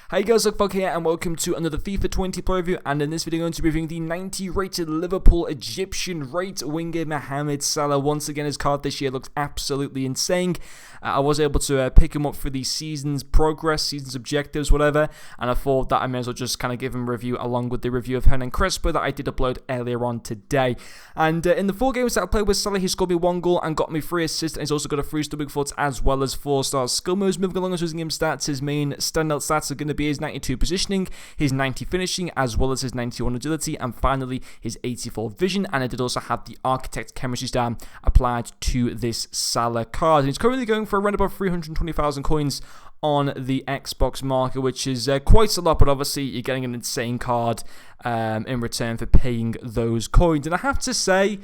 Hey guys, Luke here and welcome to another FIFA 20 player review, and in this video I'm going to be reviewing the 90 rated Liverpool Egyptian rate winger Mohamed Salah. Once again, his card this year looks absolutely insane. I was able to pick him up for the season's progress, season's objectives, whatever, and I thought that I may as well just kind of give him a review along with the review of Hernan Crespo that I did upload earlier on today. And in the 4 games that I played with Salah, he scored me 1 goal and got me 3 assists, and he's also got a 3 stubborn foot as well as 4-star skill moves. Moving along as using him stats, his main standout stats are going to be his 92 positioning, his 90 finishing, as well as his 91 agility, and finally his 84 vision. And I did also have the architect chemistry star applied to this Salah card. And he's currently going for around about 320,000 coins on the Xbox market, which is quite a lot, but obviously you're getting an insane card in return for paying those coins. And I have to say,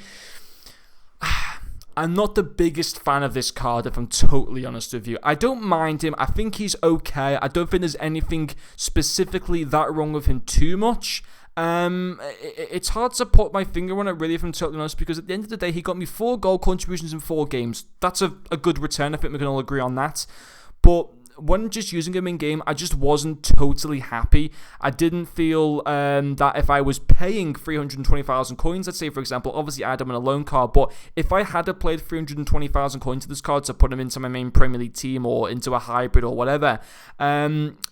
I'm not the biggest fan of this card, if I'm totally honest with you. I don't mind him. I think he's okay. I don't think there's anything specifically that wrong with him too much. It's hard to put my finger on it, really, if I'm totally honest, because at the end of the day, he got me 4 goal contributions in 4 games. That's a good return. I think we can all agree on that. But when just using him in game, I just wasn't totally happy. I didn't feel that if I was paying 320,000 coins, let's say for example, obviously I had him on a loan card, but if I had played 320,000 coins to this card to put him into my main Premier League team or into a hybrid or whatever,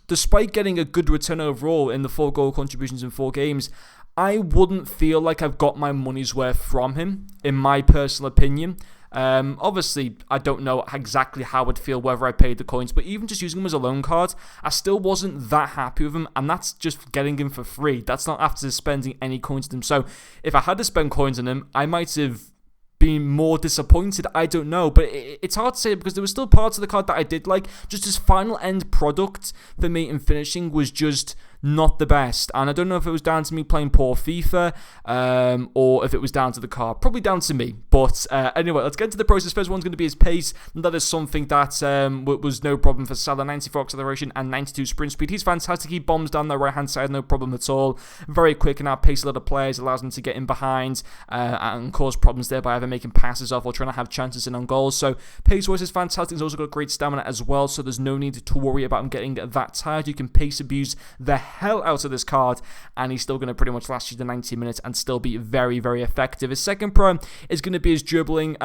despite getting a good return overall in the 4 goal contributions in 4 games, I wouldn't feel like I've got my money's worth from him, in my personal opinion. Obviously, I don't know exactly how I'd feel whether I paid the coins, but even just using him as a loan card, I still wasn't that happy with him, and that's just getting him for free. That's not after spending any coins on him. So if I had to spend coins on him, I might have been more disappointed. I don't know, but it's hard to say because there were still parts of the card that I did like. Just his final end product for me in finishing was just not the best, and I don't know if it was down to me playing poor FIFA or if it was down to the card. Probably down to me, but anyway, let's get into the process. First one's going to be his pace, and that is something that was no problem for Salah. 94 acceleration and 92 sprint speed. He's fantastic. He bombs down the right hand side, no problem at all. Very quick and outpaces a lot of players, allows them to get in behind and cause problems there by either making passes off or trying to have chances in on goals. So pace wise is fantastic. He's also got great stamina as well, so there's no need to worry about him getting that tired. You can pace abuse the hell out of this card, and he's still going to pretty much last you the 90 minutes and still be very, very effective. His second pro is going to be his dribbling.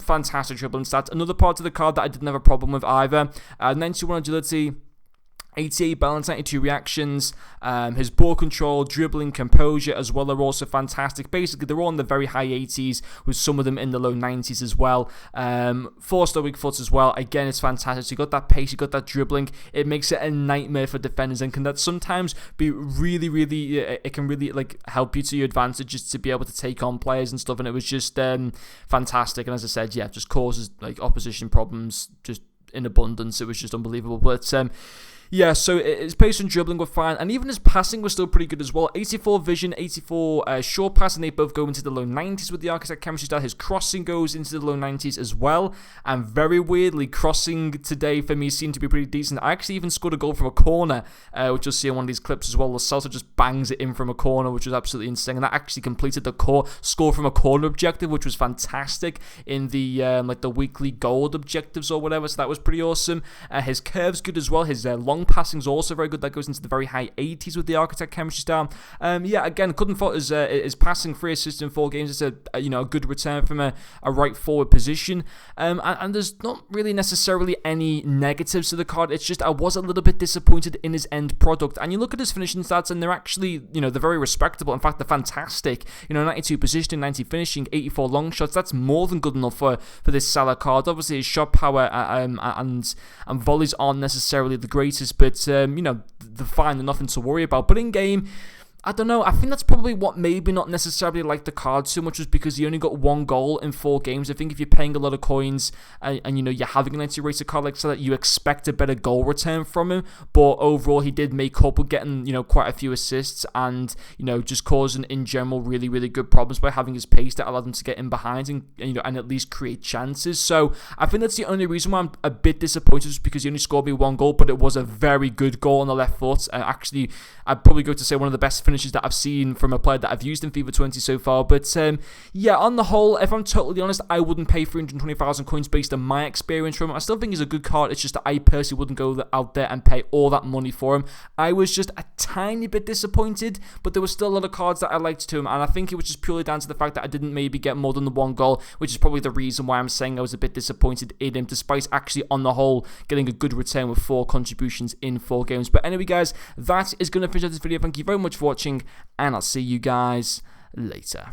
Fantastic dribbling stats. Another part of the card that I didn't have a problem with either. 91 agility, 88 balance, 92 reactions. His ball control, dribbling, composure as well are also fantastic. Basically, they're all in the very high 80s, with some of them in the low 90s as well. 4-star weak foot as well. Again, it's fantastic. So you got that pace, you got that dribbling. It makes it a nightmare for defenders, and can that sometimes be really, really, it can really like help you to your advantage just to be able to take on players and stuff. And it was just fantastic. And as I said, yeah, just causes like opposition problems just in abundance. It was just unbelievable. But yeah, so his pace and dribbling were fine, and even his passing was still pretty good as well. 84 vision, 84 short pass, and they both go into the low 90s with the architect chemistry style. His crossing goes into the low 90s as well, and very weirdly, crossing today for me seemed to be pretty decent. I actually even scored a goal from a corner, which you'll see in one of these clips as well. Lo Celso just bangs it in from a corner, which was absolutely insane, and that actually completed the score from a corner objective, which was fantastic in the like the weekly gold objectives or whatever, so that was pretty awesome. His curve's good as well. His long passing is also very good. That goes into the very high 80s with the architect chemistry style. Yeah, again, couldn't fault his passing, 3 assists in 4 games. It's a good return from a right forward position. And there's not really necessarily any negatives to the card. It's just I was a little bit disappointed in his end product. And you look at his finishing stats, and they're actually they're very respectable. In fact, they're fantastic. 92 positioning, 90 finishing, 84 long shots. That's more than good enough for this Salah card. Obviously, his shot power and volleys aren't necessarily the greatest, but they're fine, they're nothing to worry about. But in game, I don't know, I think that's probably what maybe not necessarily like the card so much, was because he only got 1 goal in 4 games. I think if you're paying a lot of coins and you're having a 90 rated card like that, you expect a better goal return from him. But overall, he did make up with getting quite a few assists and just causing in general really, really good problems by having his pace that allowed him to get in behind and at least create chances. So I think that's the only reason why I'm a bit disappointed, is because he only scored me 1 goal, but it was a very good goal on the left foot. Actually, I'd probably go to say one of the best finishes that I've seen from a player that I've used in FIFA 20 so far. But yeah, on the whole, if I'm totally honest, I wouldn't pay 320,000 coins based on my experience from him. I still think he's a good card. It's just that I personally wouldn't go out there and pay all that money for him. I was just a tiny bit disappointed, but there were still a lot of cards that I liked to him, and I think it was just purely down to the fact that I didn't maybe get more than the 1 goal, which is probably the reason why I'm saying I was a bit disappointed in him, despite actually on the whole getting a good return with 4 contributions in 4 games. But anyway guys, that is going to finish up this video. Thank you very much for watching, and I'll see you guys later.